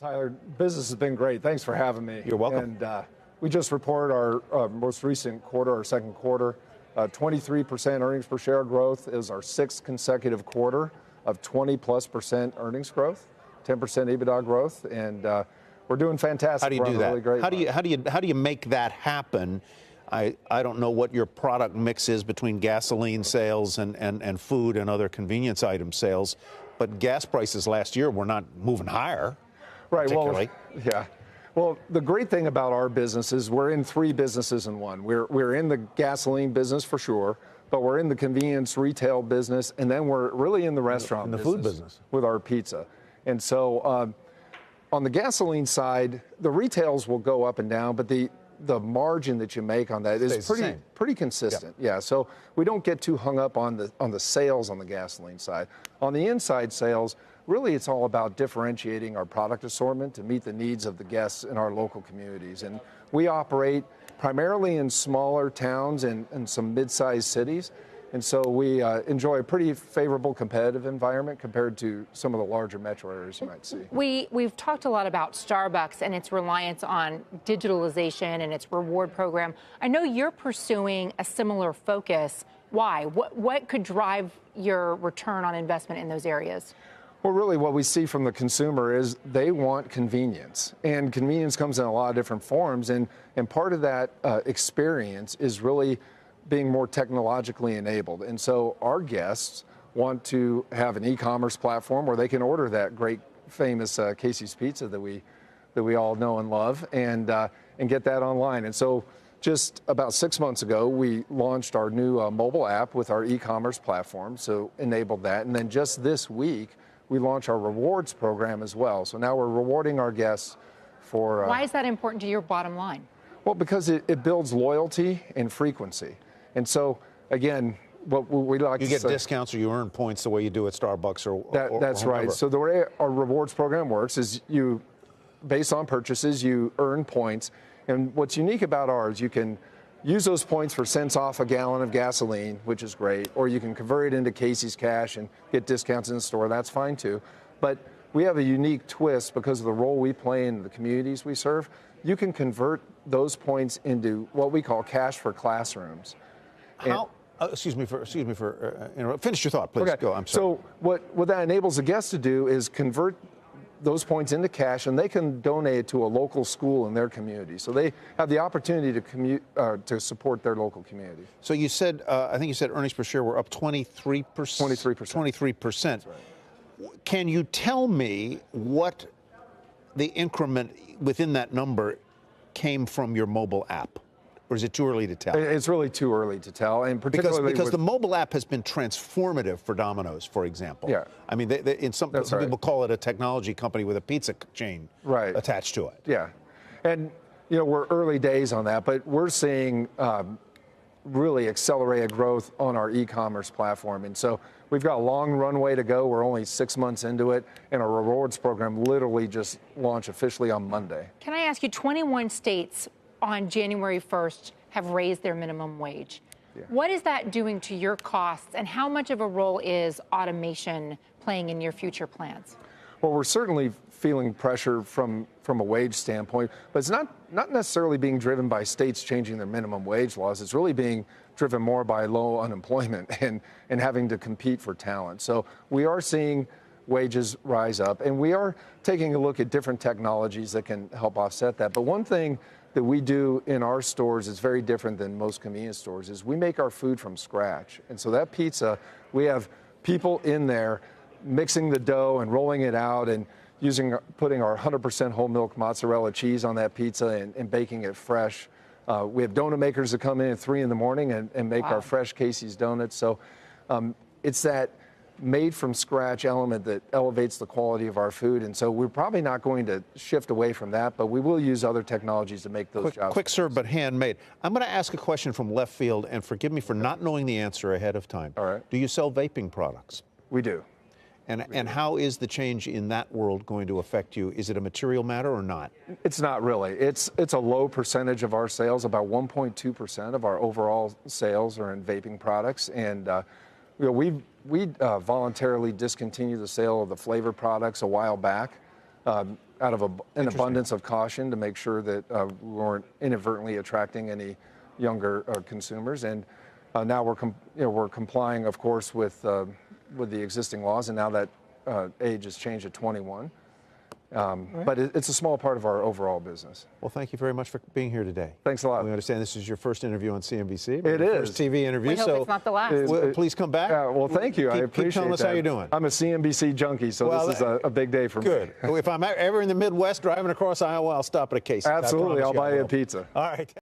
Tyler, business has been great. Thanks for having me. You're welcome. And we just reported our most recent quarter, our second quarter. 23% earnings per share growth is our sixth consecutive quarter of 20+% earnings growth, 10% EBITDA growth, and we're doing fantastic. How do you do that? Really great How do you make that happen? I don't know what your product mix is between gasoline sales and food and other convenience item sales, but gas prices last year were not moving higher. Right. Well, yeah. Well, the great thing about our business is we're in three businesses in one. We're in the gasoline business for sure, but we're in the convenience retail business, and then we're really in the restaurant business, food business with our pizza. And so on the gasoline side, the retails will go up and down, but the margin that you make on that is pretty consistent. Yeah. So we don't get too hung up on the sales on the gasoline side. On the inside sales, really it's all about differentiating our product assortment to meet the needs of the guests in our local communities. And we operate primarily in smaller towns and some mid-sized cities. And so we enjoy a pretty favorable competitive environment compared to some of the larger metro areas you might see. We've talked a lot about Starbucks and its reliance on digitalization and its reward program. I know you're pursuing a similar focus. Why? What could drive your return on investment in those areas? Well, really what we see from the consumer is they want convenience, and convenience comes in a lot of different forms, and part of that experience is really being more technologically enabled. And so our guests want to have an e-commerce platform where they can order that great famous Casey's pizza that we all know and love, and get that online. And so just about 6 months ago, we launched our new mobile app with our e-commerce platform, so enabled that. And then just this week, we launched our rewards program as well. So now we're rewarding our guests for... Why is that important to your bottom line? Well, because it builds loyalty and frequency. And so, again, what we like to say... You get discounts or you earn points the way you do at Starbucks or That's right. So the way our rewards program works is based on purchases, you earn points. And what's unique about ours, you can use those points for cents off a gallon of gasoline, which is great, or you can convert it into Casey's Cash and get discounts in the store. That's fine too. But we have a unique twist because of the role we play in the communities we serve. You can convert those points into what we call cash for classrooms. How? Excuse me for interrupting. Finish your thought, please. Okay. Go. I'm sorry. So what that enables the guests to do is convert those points into cash, and they can donate it to a local school in their community. So they have the opportunity to support their local community. So you said, I think you said earnings per share were up 23%. 23%. 23%. That's right. Can you tell me what the increment within that number came from your mobile app? Or is it too early to tell? It's really too early to tell, and particularly because the mobile app has been transformative for Domino's, for example. Yeah. I mean, some people call it a technology company with a pizza chain attached to it. Yeah, and we're early days on that, but we're seeing really accelerated growth on our e-commerce platform, and so we've got a long runway to go. We're only 6 months into it, and our rewards program literally just launched officially on Monday. Can I ask you, 21 states on January 1st have raised their minimum wage. Yeah. What is that doing to your costs, and how much of a role is automation playing in your future plans? Well, we're certainly feeling pressure from a wage standpoint, but it's not necessarily being driven by states changing their minimum wage laws. It's really being driven more by low unemployment and having to compete for talent. So we are seeing wages rise up, and we are taking a look at different technologies that can help offset that. But one thing that we do in our stores is very different than most convenience stores is we make our food from scratch. And so that pizza, we have people in there mixing the dough and rolling it out and putting our 100% whole milk mozzarella cheese on that pizza and baking it fresh. We have donut makers that come in at 3 in the morning and make our fresh Casey's donuts. So it's that made from scratch element that elevates the quality of our food. And so we're probably not going to shift away from that, but we will use other technologies to make those jobs. Quick serve, but handmade. I'm going to ask a question from left field, and forgive me for not knowing the answer ahead of time. All right. Do you sell vaping products? We do. And how is the change in that world going to affect you? Is it a material matter or not? It's not really. It's a low percentage of our sales. About 1.2% of our overall sales are in vaping products. And we voluntarily discontinued the sale of the flavor products a while back. an abundance of caution to make sure that we weren't inadvertently attracting any younger consumers. And now we're complying, of course, with the existing laws, and now that age has changed to 21. Right. But it's a small part of our overall business. Well, thank you very much for being here today. Thanks a lot. We understand this is your first interview on CNBC. It is. First TV interview. We hope it's not the last. Please come back. Well, thank you. I appreciate Keep telling us that. how you're doing. I'm a CNBC junkie, so this is a big day for me. Good. If I'm ever in the Midwest driving across Iowa, I'll stop at a case. Absolutely. I'll buy you a pizza. All right.